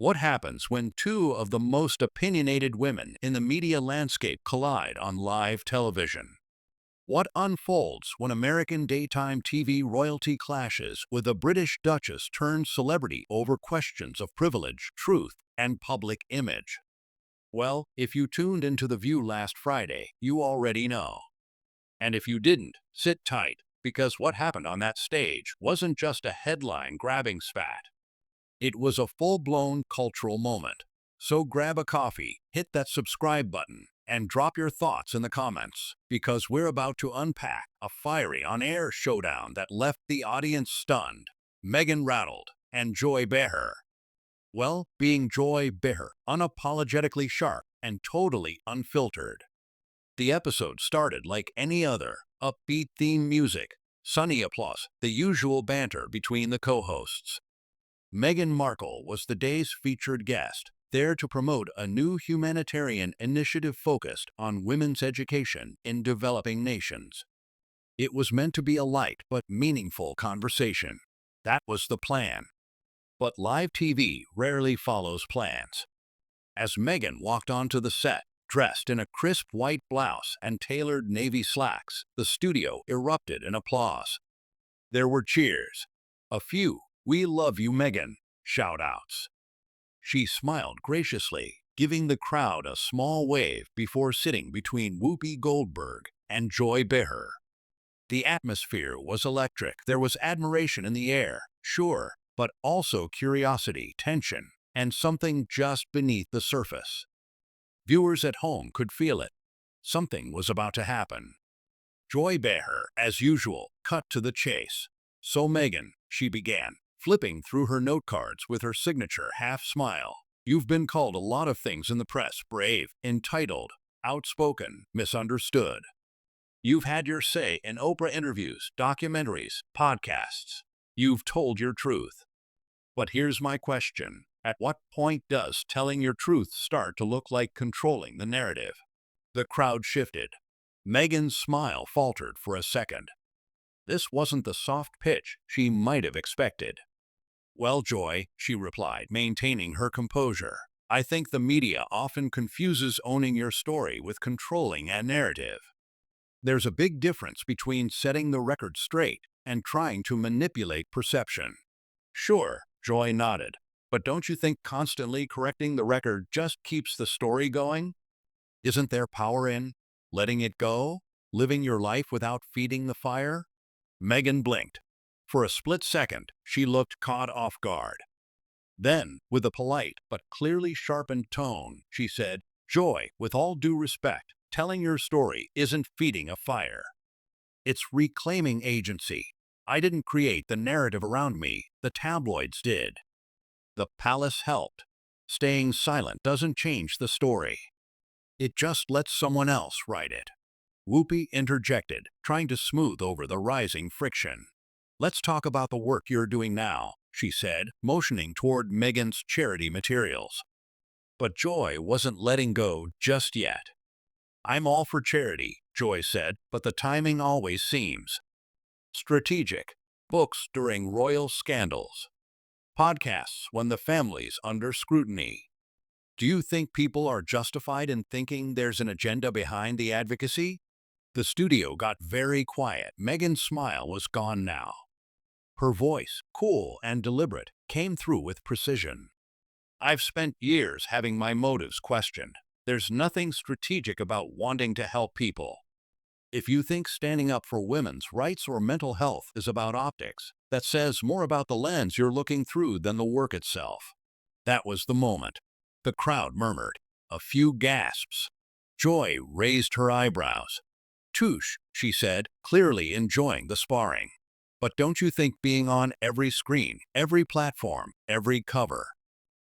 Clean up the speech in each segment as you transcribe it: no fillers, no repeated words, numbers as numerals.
What happens when two of the most opinionated women in the media landscape collide on live television? What unfolds when American daytime TV royalty clashes with a British duchess turned celebrity over questions of privilege, truth, and public image? Well, if you tuned into The View last Friday, you already know. And if you didn't, sit tight, because what happened on that stage wasn't just a headline-grabbing spat. It was a full-blown cultural moment. So grab a coffee, hit that subscribe button, and drop your thoughts in the comments, because we're about to unpack a fiery on-air showdown that left the audience stunned, Meghan rattled, and Joy Behar. Well, being Joy Behar, unapologetically sharp and totally unfiltered. The episode started like any other, upbeat theme music, sunny applause, the usual banter between the co-hosts. Meghan Markle was the day's featured guest, there to promote a new humanitarian initiative focused on women's education in developing nations. It was meant to be a light but meaningful conversation. That was the plan. But live TV rarely follows plans. As Meghan walked onto the set, dressed in a crisp white blouse and tailored navy slacks, the studio erupted in applause. There were cheers. A few "We love you, Meghan" shout-outs. She smiled graciously, giving the crowd a small wave before sitting between Whoopi Goldberg and Joy Behar. The atmosphere was electric. There was admiration in the air, sure, but also curiosity, tension, and something just beneath the surface. Viewers at home could feel it. Something was about to happen. Joy Behar, as usual, cut to the chase. "So Meghan," she began, flipping through her note cards with her signature half-smile. "You've been called a lot of things in the press: brave, entitled, outspoken, misunderstood. You've had your say in Oprah interviews, documentaries, podcasts. You've told your truth. But here's my question. At what point does telling your truth start to look like controlling the narrative?" The crowd shifted. Meghan's smile faltered for a second. This wasn't the soft pitch she might have expected. "Well, Joy," she replied, maintaining her composure, "I think the media often confuses owning your story with controlling a narrative. There's a big difference between setting the record straight and trying to manipulate perception." "Sure," Joy nodded. "But don't you think constantly correcting the record just keeps the story going? Isn't there power in letting it go, living your life without feeding the fire?" Meghan blinked. For a split second, she looked caught off guard. Then, with a polite but clearly sharpened tone, she said, "Joy, with all due respect, telling your story isn't feeding a fire. It's reclaiming agency. I didn't create the narrative around me, the tabloids did. The palace helped. Staying silent doesn't change the story. It just lets someone else write it." Whoopi interjected, trying to smooth over the rising friction. "Let's talk about the work you're doing now," she said, motioning toward Meghan's charity materials. But Joy wasn't letting go just yet. "I'm all for charity," Joy said, "but the timing always seems strategic. Books during royal scandals. Podcasts when the family's under scrutiny. Do you think people are justified in thinking there's an agenda behind the advocacy?" The studio got very quiet. Meghan's smile was gone now. Her voice, cool and deliberate, came through with precision. "I've spent years having my motives questioned. There's nothing strategic about wanting to help people. If you think standing up for women's rights or mental health is about optics, that says more about the lens you're looking through than the work itself." That was the moment. The crowd murmured. A few gasps. Joy raised her eyebrows. "Touche," she said, clearly enjoying the sparring. "But don't you think being on every screen, every platform, every cover,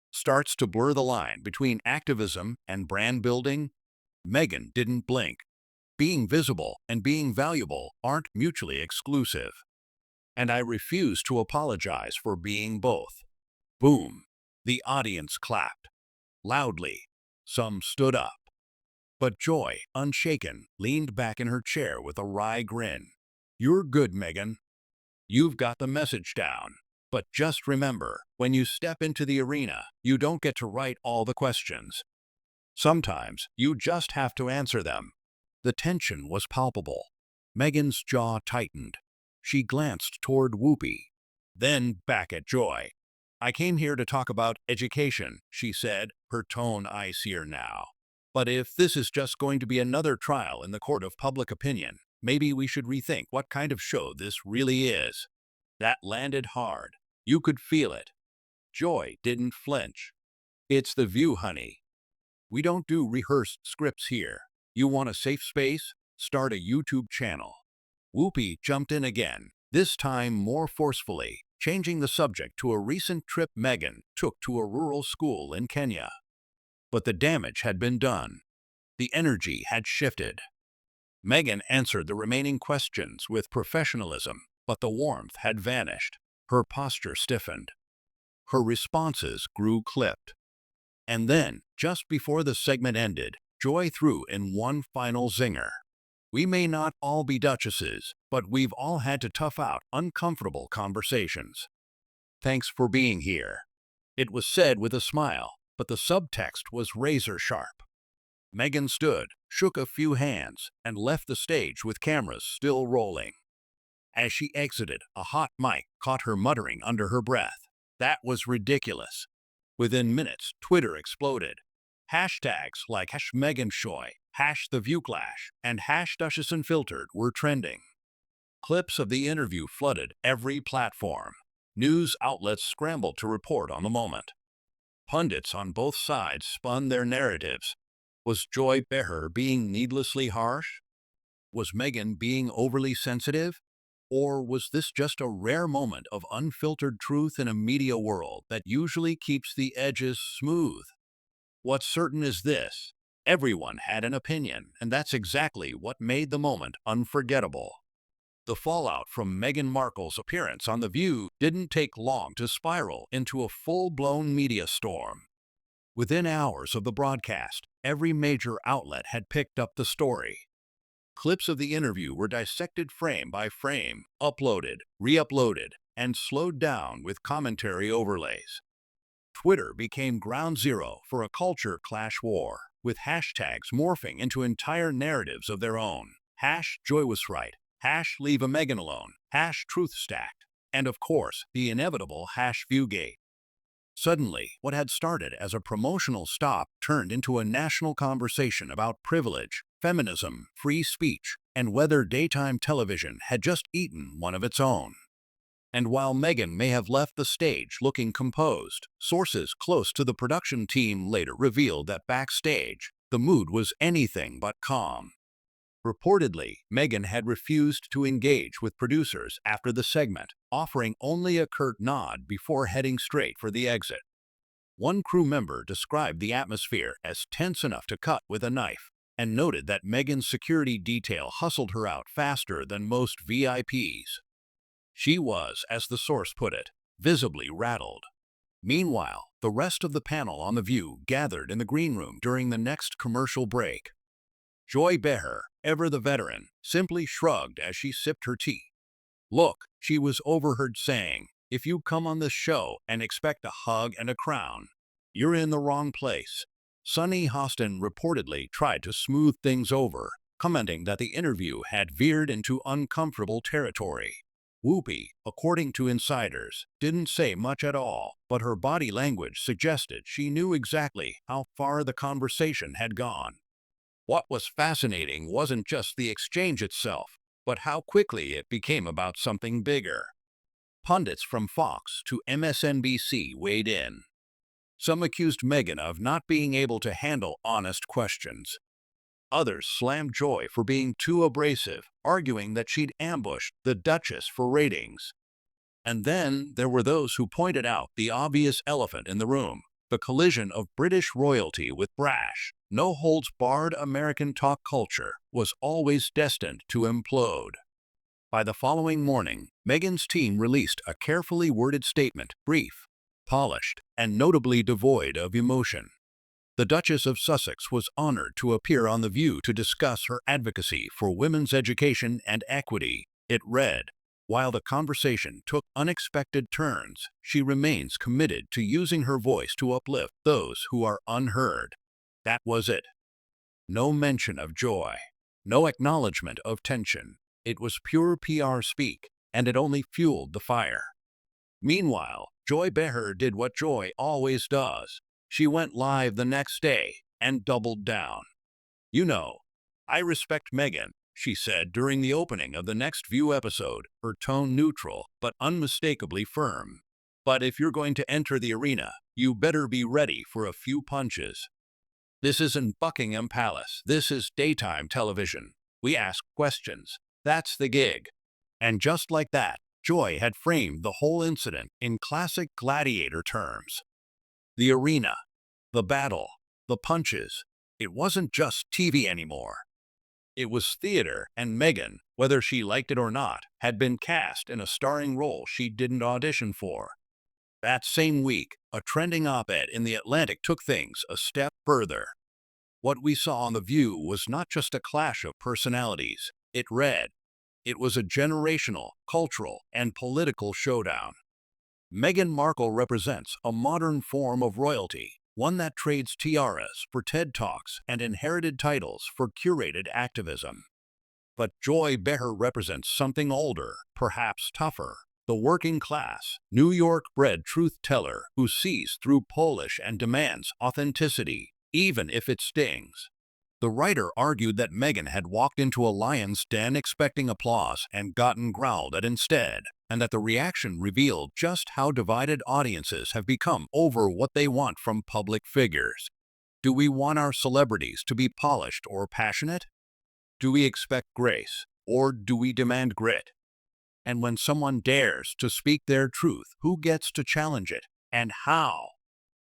starts to blur the line between activism and brand building?" Meghan didn't blink. Being visible and being valuable aren't mutually exclusive. "And I refuse to apologize for being both." Boom. The audience clapped. Loudly. Some stood up. But Joy, unshaken, leaned back in her chair with a wry grin. "You're good, Meghan. You've got the message down. But just remember, when you step into the arena, you don't get to write all the questions. Sometimes you just have to answer them. The tension was palpable. Meghan's jaw tightened. She glanced toward Whoopi, then back at Joy. "I came here to talk about education," she said, her tone icier now. "But if this is just going to be another trial in the court of public opinion, maybe we should rethink what kind of show this really is." That landed hard. You could feel it. Joy didn't flinch. "It's the View, honey. We don't do rehearsed scripts here. You want a safe space? Start a YouTube channel." Whoopi jumped in again, this time more forcefully, changing the subject to a recent trip Meghan took to a rural school in Kenya. But the damage had been done. The energy had shifted. Meghan answered the remaining questions with professionalism, but the warmth had vanished. Her posture stiffened. Her responses grew clipped. And then, just before the segment ended, Joy threw in one final zinger. "We may not all be duchesses, but we've all had to tough out uncomfortable conversations. Thanks for being here." It was said with a smile, but the subtext was razor-sharp. Meghan stood, shook a few hands, and left the stage with cameras still rolling. As she exited, a hot mic caught her muttering under her breath, "That was ridiculous." Within minutes, Twitter exploded. Hashtags like #MeghanShoy, #TheViewClash, and #DuchessUnfiltered were trending. Clips of the interview flooded every platform. News outlets scrambled to report on the moment. Pundits on both sides spun their narratives. Was Joy Behar being needlessly harsh? Was Meghan being overly sensitive? Or was this just a rare moment of unfiltered truth in a media world that usually keeps the edges smooth? What's certain is this: everyone had an opinion, and that's exactly what made the moment unforgettable. The fallout from Meghan Markle's appearance on The View didn't take long to spiral into a full-blown media storm. Within hours of the broadcast, every major outlet had picked up the story. Clips of the interview were dissected frame by frame, uploaded, re-uploaded, and slowed down with commentary overlays. Twitter became ground zero for a culture clash war, with hashtags morphing into entire narratives of their own. #Joy was right, #leave a Meghan alone, #truth stacked, and of course, the inevitable #Viewgate. Suddenly, what had started as a promotional stop turned into a national conversation about privilege, feminism, free speech, and whether daytime television had just eaten one of its own. And while Meghan may have left the stage looking composed, sources close to the production team later revealed that backstage, the mood was anything but calm. Reportedly, Meghan had refused to engage with producers after the segment, offering only a curt nod before heading straight for the exit. One crew member described the atmosphere as tense enough to cut with a knife, and noted that Meghan's security detail hustled her out faster than most VIPs. She was, as the source put it, visibly rattled. Meanwhile, the rest of the panel on The View gathered in the green room during the next commercial break. Joy Behar, ever the veteran, simply shrugged as she sipped her tea. "Look," she was overheard saying, "if you come on this show and expect a hug and a crown, you're in the wrong place." Sunny Hostin reportedly tried to smooth things over, commenting that the interview had veered into uncomfortable territory. Whoopi, according to insiders, didn't say much at all, but her body language suggested she knew exactly how far the conversation had gone. What was fascinating wasn't just the exchange itself, but how quickly it became about something bigger. Pundits from Fox to MSNBC weighed in. Some accused Meghan of not being able to handle honest questions. Others slammed Joy for being too abrasive, arguing that she'd ambushed the Duchess for ratings. And then there were those who pointed out the obvious elephant in the room: the collision of British royalty with brash, no-holds-barred American talk culture was always destined to implode. By the following morning, Meghan's team released a carefully worded statement, brief, polished, and notably devoid of emotion. The Duchess of Sussex was honored to appear on The View to discuss her advocacy for women's education and equity. It read, While the conversation took unexpected turns, she remains committed to using her voice to uplift those who are unheard. That was it. No mention of joy. No acknowledgement of tension. It was pure PR speak, and it only fueled the fire. Meanwhile, Joy Behar did what Joy always does. She went live the next day and doubled down. "You know, I respect Meghan," she said during the opening of the next View episode, her tone neutral but unmistakably firm. "But if you're going to enter the arena, you better be ready for a few punches. This isn't Buckingham Palace. This is daytime television. We ask questions. That's the gig." And just like that, Joy had framed the whole incident in classic gladiator terms. The arena, the battle, the punches. It wasn't just TV anymore. It was theater, and Meghan, whether she liked it or not, had been cast in a starring role she didn't audition for. That same week, a trending op-ed in The Atlantic took things a step further. What we saw on The View was not just a clash of personalities. It read. It was a generational, cultural, and political showdown. Meghan Markle represents a modern form of royalty, one that trades tiaras for TED Talks and inherited titles for curated activism. But Joy Behar represents something older, perhaps tougher, the working class, New York-bred truth-teller who sees through Polish and demands authenticity, even if it stings. The writer argued that Meghan had walked into a lion's den expecting applause and gotten growled at instead, and that the reaction revealed just how divided audiences have become over what they want from public figures. Do we want our celebrities to be polished or passionate? Do we expect grace, or do we demand grit? And when someone dares to speak their truth, who gets to challenge it, and how?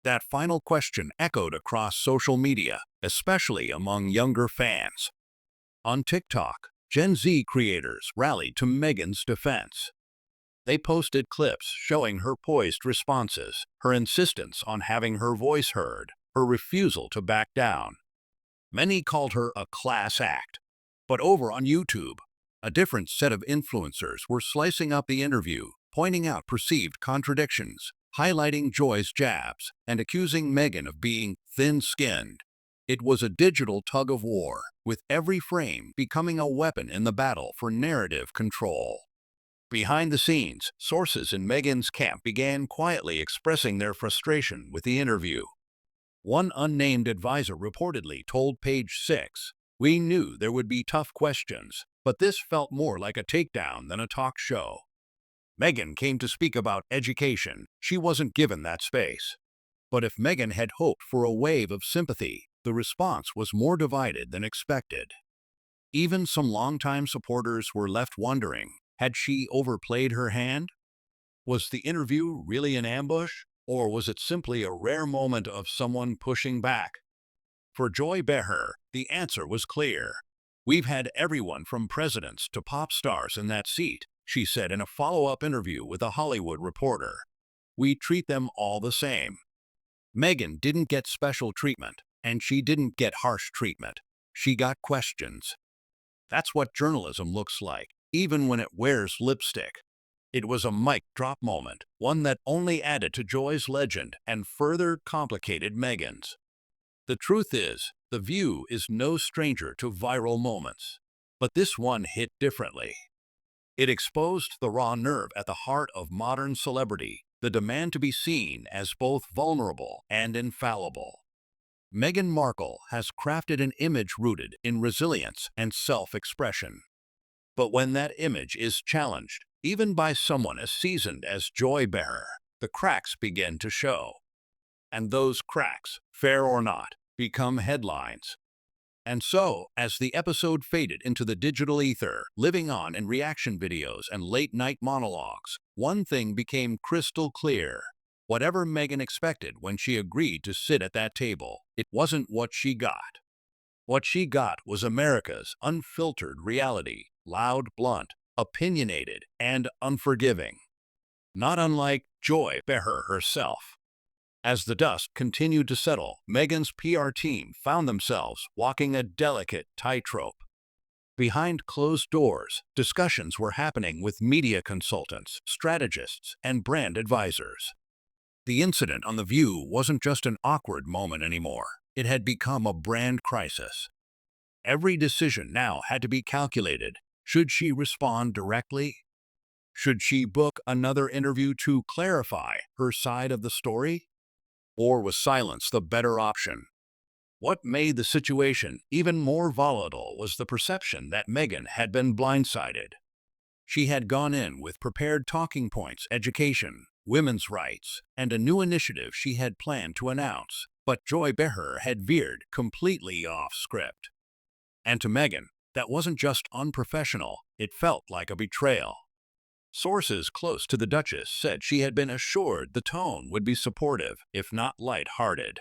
That final question echoed across social media, especially among younger fans. On TikTok, Gen Z creators rallied to Meghan's defense. They posted clips showing her poised responses, her insistence on having her voice heard, her refusal to back down. Many called her a class act. But over on YouTube, a different set of influencers were slicing up the interview, pointing out perceived contradictions, highlighting Joy's jabs, and accusing Meghan of being thin-skinned. It was a digital tug-of-war, with every frame becoming a weapon in the battle for narrative control. Behind the scenes, sources in Meghan's camp began quietly expressing their frustration with the interview. One unnamed advisor reportedly told Page 6, "We knew there would be tough questions, but this felt more like a takedown than a talk show." Meghan came to speak about education. She wasn't given that space. But if Meghan had hoped for a wave of sympathy, the response was more divided than expected. Even some longtime supporters were left wondering, had she overplayed her hand? Was the interview really an ambush, or was it simply a rare moment of someone pushing back? For Joy Behar, the answer was clear. "We've had everyone from presidents to pop stars in that seat," she said in a follow-up interview with a Hollywood reporter. "We treat them all the same." Meghan didn't get special treatment, and she didn't get harsh treatment. She got questions. That's what journalism looks like, even when it wears lipstick. It was a mic drop moment, one that only added to Joy's legend and further complicated Meghan's. The truth is, The View is no stranger to viral moments. But this one hit differently. It exposed the raw nerve at the heart of modern celebrity, the demand to be seen as both vulnerable and infallible. Meghan Markle has crafted an image rooted in resilience and self-expression. But when that image is challenged, even by someone as seasoned as Joy Behar, the cracks begin to show. And those cracks, fair or not, become headlines. And so, as the episode faded into the digital ether, living on in reaction videos and late-night monologues, one thing became crystal clear. Whatever Meghan expected when she agreed to sit at that table, it wasn't what she got. What she got was America's unfiltered reality, loud, blunt, opinionated, and unforgiving. Not unlike Joy Behar herself. As the dust continued to settle, Meghan's PR team found themselves walking a delicate tightrope. Behind closed doors, discussions were happening with media consultants, strategists, and brand advisors. The incident on The View wasn't just an awkward moment anymore. It had become a brand crisis. Every decision now had to be calculated. Should she respond directly? Should she book another interview to clarify her side of the story? Or was silence the better option? What made the situation even more volatile was the perception that Meghan had been blindsided. She had gone in with prepared talking points: education, women's rights, and a new initiative she had planned to announce. But Joy Behar had veered completely off script. And to Meghan, that wasn't just unprofessional, it felt like a betrayal. Sources close to the Duchess said she had been assured the tone would be supportive, if not lighthearted.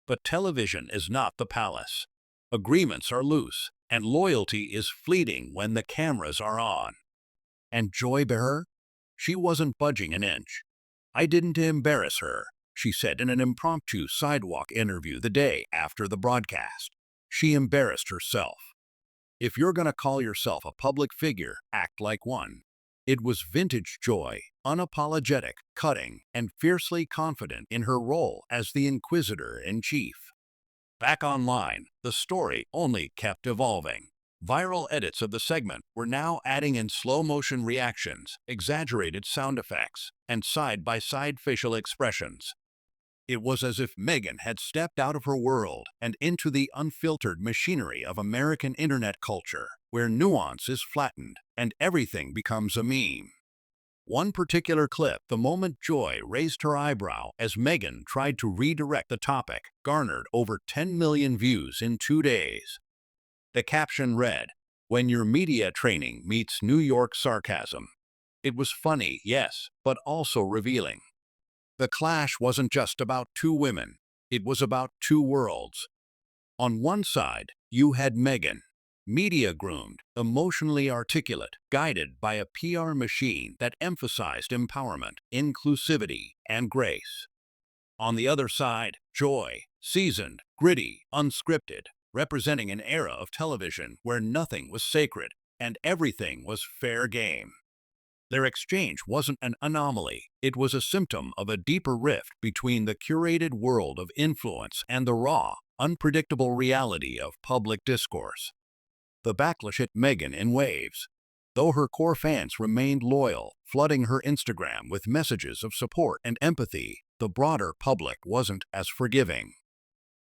But television is not the palace. Agreements are loose, and loyalty is fleeting when the cameras are on. And Joy Behar? She wasn't budging an inch. "I didn't embarrass her," she said in an impromptu sidewalk interview the day after the broadcast. She embarrassed herself. If you're gonna call yourself a public figure, act like one. It was vintage Joy, unapologetic, cutting, and fiercely confident in her role as the Inquisitor-in-Chief. Back online, the story only kept evolving. Viral edits of the segment were now adding in slow-motion reactions, exaggerated sound effects, and side-by-side facial expressions. It was as if Meghan had stepped out of her world and into the unfiltered machinery of American internet culture, where nuance is flattened and everything becomes a meme. One particular clip, the moment Joy raised her eyebrow as Meghan tried to redirect the topic, garnered over 10 million views in 2 days. The caption read, "When your media training meets New York sarcasm." It was funny, yes, but also revealing. The clash wasn't just about two women, it was about two worlds. On one side, you had Meghan, media-groomed, emotionally articulate, guided by a PR machine that emphasized empowerment, inclusivity, and grace. On the other side, Joy, seasoned, gritty, unscripted, representing an era of television where nothing was sacred and everything was fair game. Their exchange wasn't an anomaly, it was a symptom of a deeper rift between the curated world of influence and the raw, unpredictable reality of public discourse. The backlash hit Meghan in waves. Though her core fans remained loyal, flooding her Instagram with messages of support and empathy, the broader public wasn't as forgiving.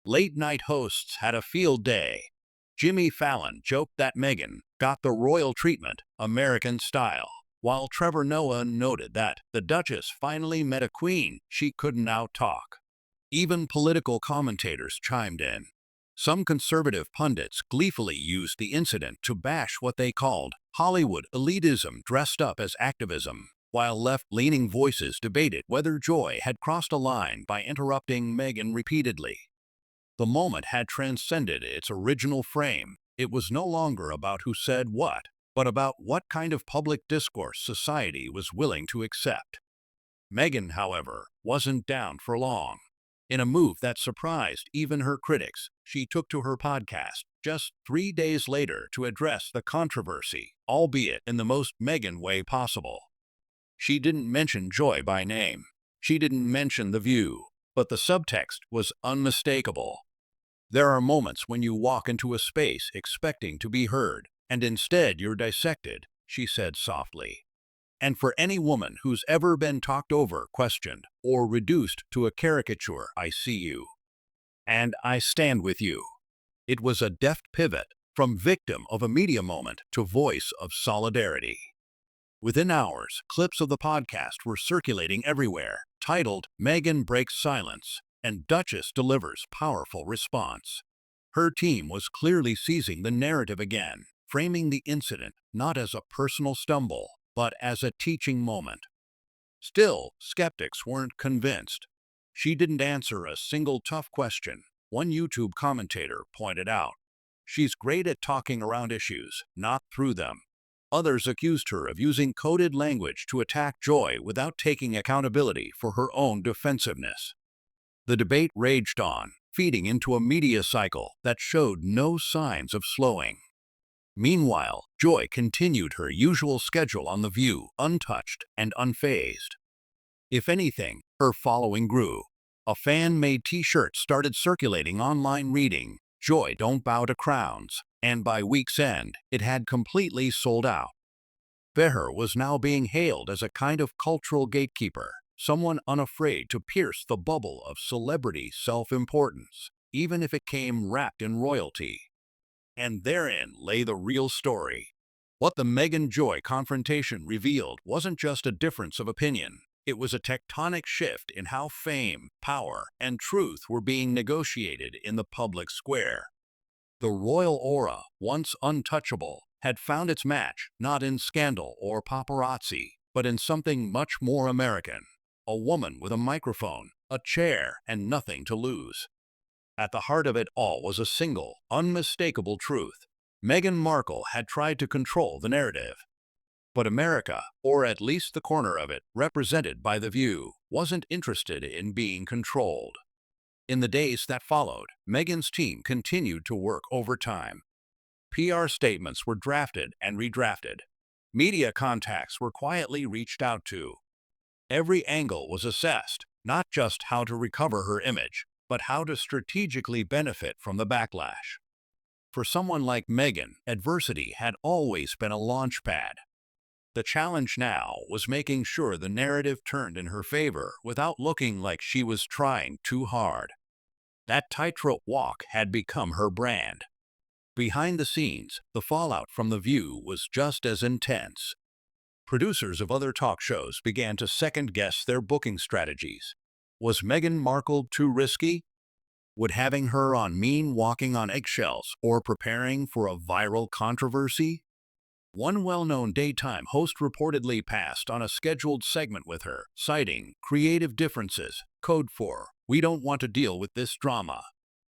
Late-night hosts had a field day. Jimmy Fallon joked that Meghan got the royal treatment, American style, while Trevor Noah noted that the Duchess finally met a queen she couldn't out-talk. Even political commentators chimed in. Some conservative pundits gleefully used the incident to bash what they called Hollywood elitism dressed up as activism, while left-leaning voices debated whether Joy had crossed a line by interrupting Meghan repeatedly. The moment had transcended its original frame. It was no longer about who said what, but about what kind of public discourse society was willing to accept. Meghan, however, wasn't down for long. In a move that surprised even her critics, she took to her podcast just 3 days later to address the controversy, albeit in the most Meghan way possible. She didn't mention Joy by name. She didn't mention The View, but the subtext was unmistakable. There are moments when you walk into a space expecting to be heard, and instead you're dissected, she said softly. And for any woman who's ever been talked over, questioned, or reduced to a caricature, I see you. And I stand with you. It was a deft pivot from victim of a media moment to voice of solidarity. Within hours, clips of the podcast were circulating everywhere, titled "Meghan Breaks Silence" and "Duchess Delivers Powerful Response." Her team was clearly seizing the narrative again, framing the incident not as a personal stumble, but as a teaching moment. Still, skeptics weren't convinced. She didn't answer a single tough question, one YouTube commentator pointed out. She's great at talking around issues, not through them. Others accused her of using coded language to attack Joy without taking accountability for her own defensiveness. The debate raged on, feeding into a media cycle that showed no signs of slowing. Meanwhile, Joy continued her usual schedule on The View, untouched and unfazed. If anything, her following grew. A fan-made t-shirt started circulating online reading, "Joy Don't Bow to Crowns," and by week's end, it had completely sold out. Behar was now being hailed as a kind of cultural gatekeeper, someone unafraid to pierce the bubble of celebrity self-importance, even if it came wrapped in royalty. And therein lay the real story. What the Meghan-Joy confrontation revealed wasn't just a difference of opinion. It was a tectonic shift in how fame, power, and truth were being negotiated in the public square. The royal aura, once untouchable, had found its match not in scandal or paparazzi, but in something much more American. A woman with a microphone, a chair, and nothing to lose. At the heart of it all was a single, unmistakable truth. Meghan Markle had tried to control the narrative. But America, or at least the corner of it represented by The View, wasn't interested in being controlled. In the days that followed, Meghan's team continued to work overtime. PR statements were drafted and redrafted. Media contacts were quietly reached out to. Every angle was assessed, not just how to recover her image, but how to strategically benefit from the backlash. For someone like Meghan, adversity had always been a launchpad. The challenge now was making sure the narrative turned in her favor without looking like she was trying too hard. That tightrope walk had become her brand. Behind the scenes, the fallout from The View was just as intense. Producers of other talk shows began to second-guess their booking strategies. Was Meghan Markle too risky? Would having her on mean walking on eggshells or preparing for a viral controversy? One well-known daytime host reportedly passed on a scheduled segment with her, citing creative differences, code for, "We don't want to deal with this drama."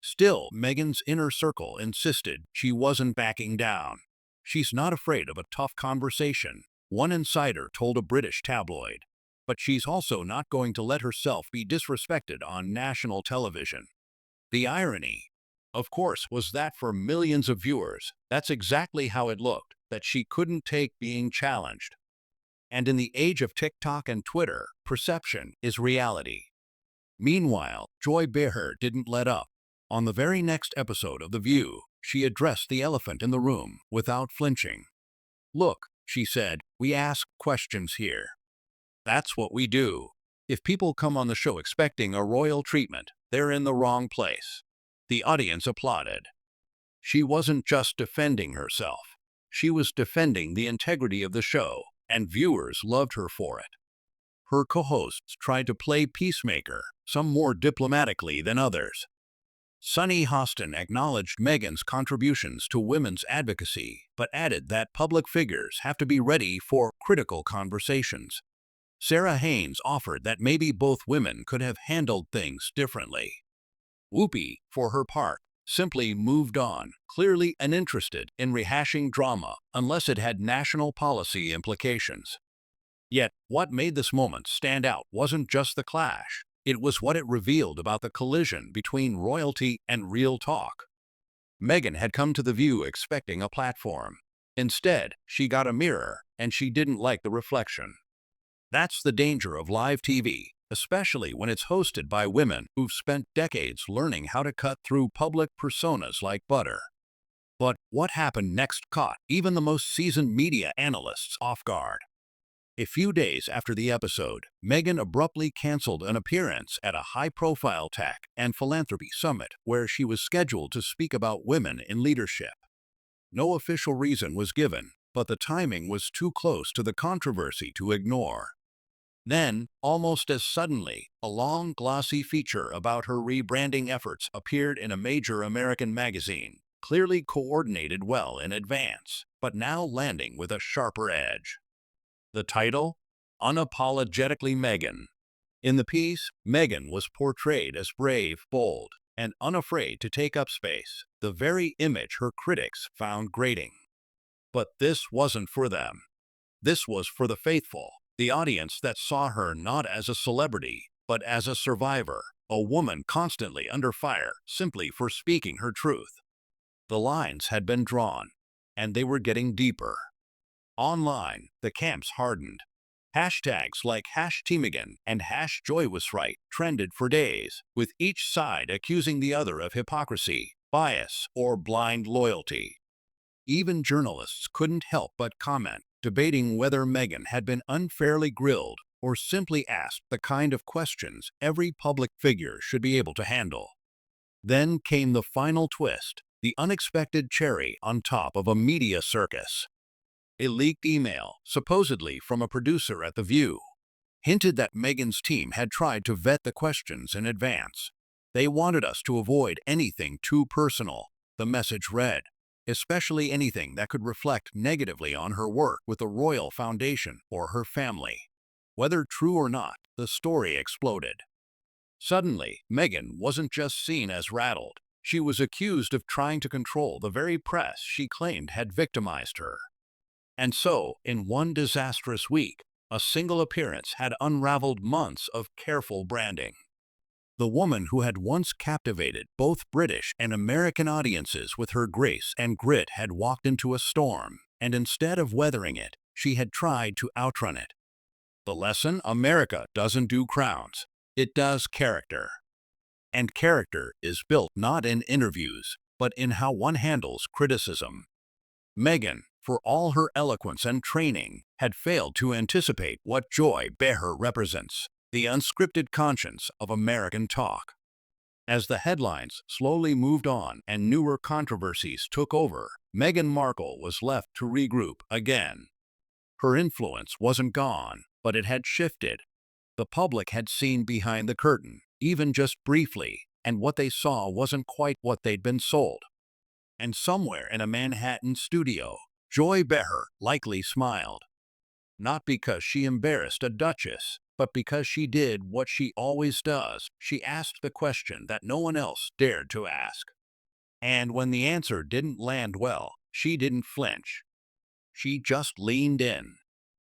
Still, Meghan's inner circle insisted she wasn't backing down. "She's not afraid of a tough conversation," one insider told a British tabloid. "But she's also not going to let herself be disrespected on national television." The irony, of course, was that for millions of viewers, that's exactly how it looked, that she couldn't take being challenged. And in the age of TikTok and Twitter, perception is reality. Meanwhile, Joy Behar didn't let up. On the very next episode of The View, she addressed the elephant in the room without flinching. "Look," she said, "we ask questions here. That's what we do. If people come on the show expecting a royal treatment, they're in the wrong place." The audience applauded. She wasn't just defending herself. She was defending the integrity of the show, and viewers loved her for it. Her co-hosts tried to play peacemaker, some more diplomatically than others. Sunny Hostin acknowledged Meghan's contributions to women's advocacy, but added that public figures have to be ready for critical conversations. Sarah Haynes offered that maybe both women could have handled things differently. Whoopi, for her part, simply moved on, clearly uninterested in rehashing drama unless it had national policy implications. Yet, what made this moment stand out wasn't just the clash. It was what it revealed about the collision between royalty and real talk. Meghan had come to The View expecting a platform. Instead, she got a mirror, and she didn't like the reflection. That's the danger of live TV, especially when it's hosted by women who've spent decades learning how to cut through public personas like butter. But what happened next caught even the most seasoned media analysts off guard. A few days after the episode, Meghan abruptly canceled an appearance at a high-profile tech and philanthropy summit where she was scheduled to speak about women in leadership. No official reason was given, but the timing was too close to the controversy to ignore. Then, almost as suddenly, a long, glossy feature about her rebranding efforts appeared in a major American magazine, clearly coordinated well in advance, but now landing with a sharper edge. The title? Unapologetically Meghan. In the piece, Meghan was portrayed as brave, bold, and unafraid to take up space, the very image her critics found grating. But this wasn't for them. This was for the faithful, the audience that saw her not as a celebrity, but as a survivor, a woman constantly under fire simply for speaking her truth. The lines had been drawn. and they were getting deeper. Online, the camps hardened. Hashtags like #TMeghan and #JoyWasRight trended for days, with each side accusing the other of hypocrisy, bias, or blind loyalty. Even journalists couldn't help but comment, debating whether Meghan had been unfairly grilled or simply asked the kind of questions every public figure should be able to handle. Then came the final twist, the unexpected cherry on top of a media circus. A leaked email, supposedly from a producer at The View, hinted that Meghan's team had tried to vet the questions in advance. "They wanted us to avoid anything too personal," the message read, "especially anything that could reflect negatively on her work with the Royal Foundation or her family." Whether true or not, the story exploded. Suddenly, Meghan wasn't just seen as rattled. She was accused of trying to control the very press she claimed had victimized her. And so, in one disastrous week, a single appearance had unraveled months of careful branding. The woman who had once captivated both British and American audiences with her grace and grit had walked into a storm, and instead of weathering it, she had tried to outrun it. The lesson: America doesn't do crowns, it does character. And character is built not in interviews, but in how one handles criticism. Meghan, for all her eloquence and training, had failed to anticipate what Joy Behar represents: the unscripted conscience of American talk. As the headlines slowly moved on and newer controversies took over, Meghan Markle was left to regroup again. Her influence wasn't gone, but it had shifted. The public had seen behind the curtain, even just briefly, and what they saw wasn't quite what they'd been sold. And somewhere in a Manhattan studio, Joy Behar likely smiled. Not because she embarrassed a duchess, but because she did what she always does: she asked the question that no one else dared to ask. And when the answer didn't land well, she didn't flinch. She just leaned in.